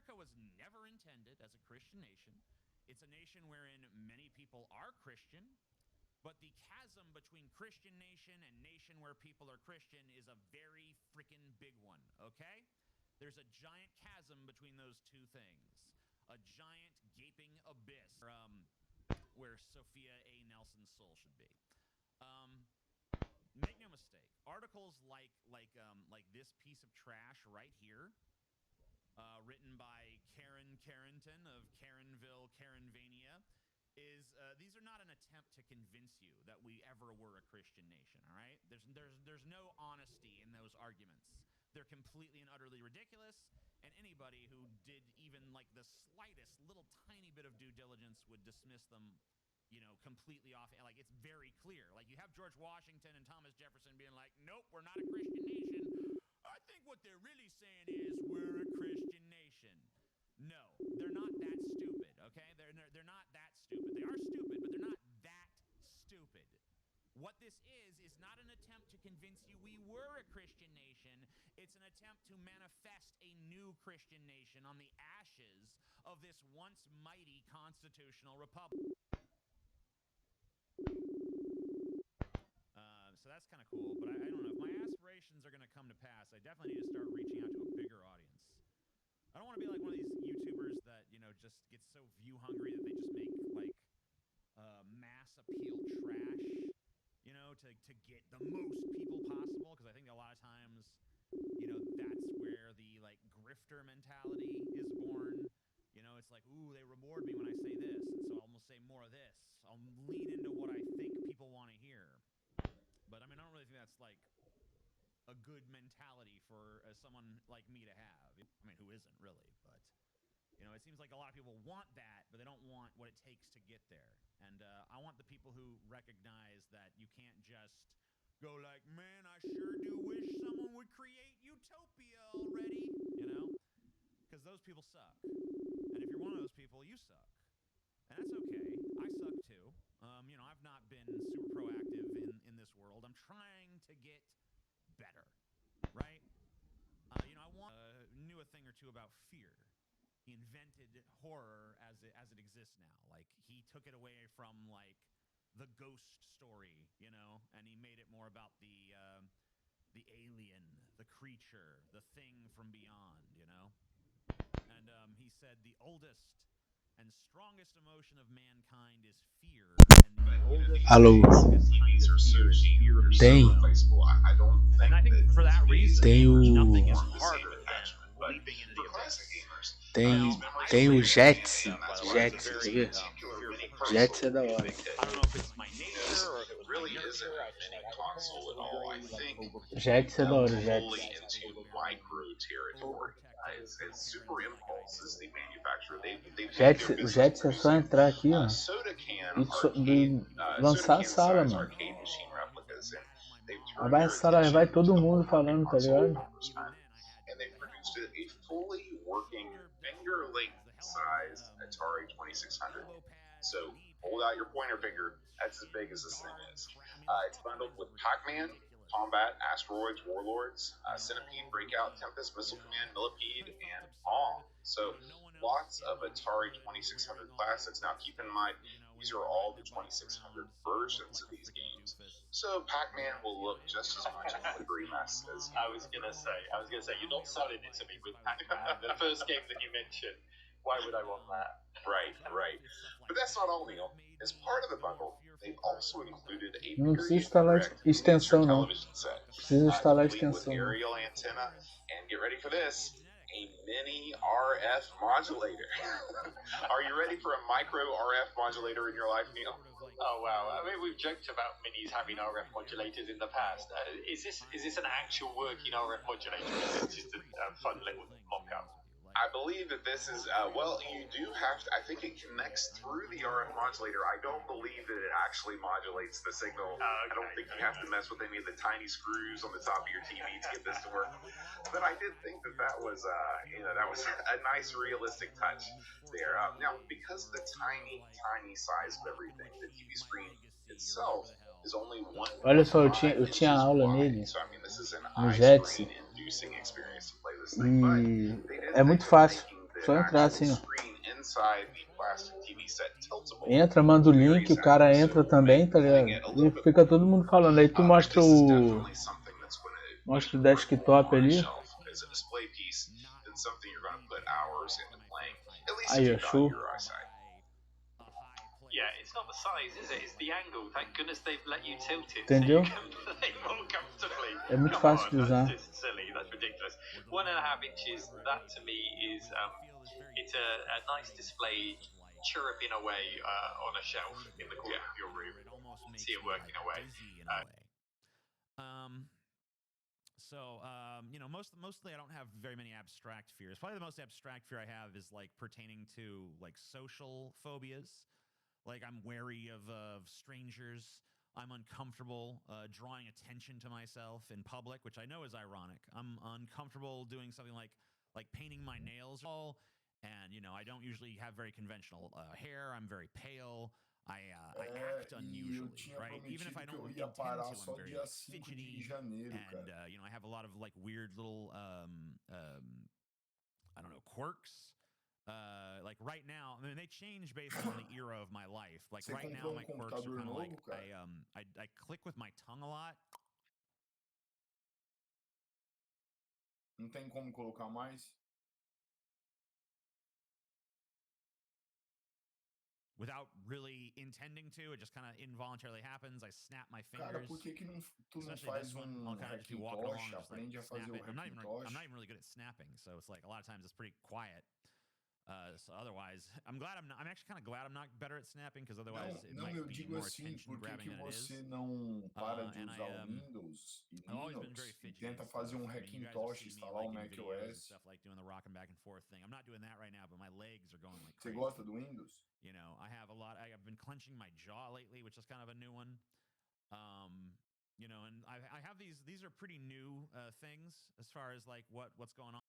America was never intended as a Christian nation. It's a nation wherein many people are Christian, but the chasm between Christian nation and nation where people are Christian is a very freaking big one, okay? There's a giant chasm between those two things. A giant gaping abyss where Sophia A. Nelson's soul should be. Make no mistake, articles like this piece of trash right here, written by Karen Carrington of Karenville, Karenvania, these are not an attempt to convince you that we ever were a Christian nation. All right, there's no honesty in those arguments. They're completely and utterly ridiculous, and anybody who did even like the slightest little tiny bit of due diligence would dismiss them, completely off. Like, it's very clear. Like, you have George Washington and Thomas Jefferson being like, nope, we're not a Christian nation. I think what they're really saying is we're a Christian nation. No, they're not that stupid, okay? They're not that stupid. They are stupid, but they're not that stupid. What this is not an attempt to convince you we were a Christian nation. It's an attempt to manifest a new Christian nation on the ashes of this once mighty constitutional republic. So that's kind of cool, but I don't know. If my aspirations are going to come to pass, I definitely need to start reaching out to a bigger audience. I don't want to be like one of these YouTubers that, just gets so view hungry that they just make, like, mass appeal trash, to get the most people possible, because I think a lot of times, that's where the, like, grifter mentality is born. It's like, ooh, they reward me when I say this, and so I'll almost say more of this. I'll lean into what I think people want to hear. But, I don't really think that's, like, a good mentality for someone like me to have. Who isn't, really? But, it seems like a lot of people want that, but they don't want what it takes to get there. And I want the people who recognize that you can't just go like, man, I sure do wish someone would create utopia already, Because those people suck. And if you're one of those people, you suck. And that's okay. I suck too. I've not been super proactive in this world. I'm trying to get better, right? I knew a thing or two about fear. He invented horror as it exists now. Like, he took it away from, like, the ghost story, and he made it more about the alien, the creature, the thing from beyond, And he said the oldest and strongest emotion of mankind is fear, and the oldest Alô, TVs are so tem, and I think for that reason, tem nothing is o, harder than leaping into the abyss. tem o Jets, Jets, tá ligado? Jets é da hora. I don't know if it's my nature or if it was my nurture. I just like console at all. I think Jets é da hora, fully Jets. into micro territory. As Super Impulse is the manufacturer. O Jets é só entrar aqui, ó, Soda Can e arcade, lançar a Soda Can sala, size mano. arcade machine replicas, and they've Aí turned vai a their sala, aí vai attention todo to the mundo modern falando, tá console ligado? congressman, and they've produced a fully working finger-length size Atari 2600. So hold out your pointer finger. That's as big as this thing is. It's bundled with Pac-Man, Combat, Asteroids, Warlords, Centipede, Breakout, Tempest, Missile Command, Millipede, and Pong. So lots of Atari 2600 classics. Now keep in mind, these are all the 2600 versions of these games. So Pac-Man will look just as much a glittery mess as... I was gonna say, you're not selling it to me with Pac-Man. The first game that you mentioned, why would I want that? Right. But that's not all, Neil. As part of the bundle, they've also included a Não precisa instalar extensão, não. television set. Precisa instalar Complete with extensão. aerial antenna, and get ready for this, a mini RF modulator. Are you ready for a micro RF modulator in your life, Neil? Oh wow! I mean, we've joked about minis having RF modulators in the past. Is this an actual working RF modulator? Or is it just a fun little mock-up? I believe that this is, you do have to, I think it connects through the RF modulator. I don't believe that it actually modulates the signal. Okay. I don't think you have to mess with any of the tiny screws on the top of your TV to get this to work. But I did think that was a nice realistic touch there. Now, because of the tiny size of everything, the TV screen itself is only one. Olha só, eu tinha aula nele, So, I mean, this is an no Jets, eye-strain-inducing experience to play this thing. e é muito fácil. Só entrar assim, ó. screen inside the plastic TV set tiltable. Entra, manda o link, o cara entra também, tá ligado? E fica todo mundo falando. Aí tu mostra o. Mostra o desktop ali. Aí, ó, show. Yeah, it's not the size, is it? It's the angle. Thank goodness they've let you tilt it Entendeu? so you can play more comfortably. É muito Come fácil on, de usar. that's just silly. That's ridiculous. 1.5 inches. That to me is it's a nice display chirruping away on a shelf in the corner of your room. See it working away. You know, mostly I don't have very many abstract fears. Probably the most abstract fear I have is like pertaining to like social phobias. Like I'm wary of strangers. I'm uncomfortable drawing attention to myself in public, which I know is ironic. I'm uncomfortable doing something like painting my nails. And you know, I don't usually have very conventional hair. I'm very pale. I act unusually, right? Even if I don't intend to, I'm very like, fidgety, and you know, I have a lot of like weird little I don't know, quirks. Like right now, I mean, they change based on the era of my life. Like right now, my quirks are kind of like I click with my tongue a lot. Não tem como colocar mais? Without really intending to, it just kind of involuntarily happens. I snap my fingers. Cara, por que tu não faz Hackintosh? Aprende a fazer o Hackintosh. I'm not even really good at snapping, so it's like a lot of times it's pretty quiet. So otherwise, I'm actually kind of glad I'm not better at snapping, because otherwise it might be more attention grabbing than it is. Por que você não para de usar o Windows e Linux e tenta fazer Hackintosh, instalar o macOS? Stuff like doing the rocking back and forth thing. I'm not doing that right now, but my legs are going like crazy. Você gosta do Windows? You know, I've been clenching my jaw lately, which is kind of a new one. You know, and I have these are pretty new things as far as like what's going on.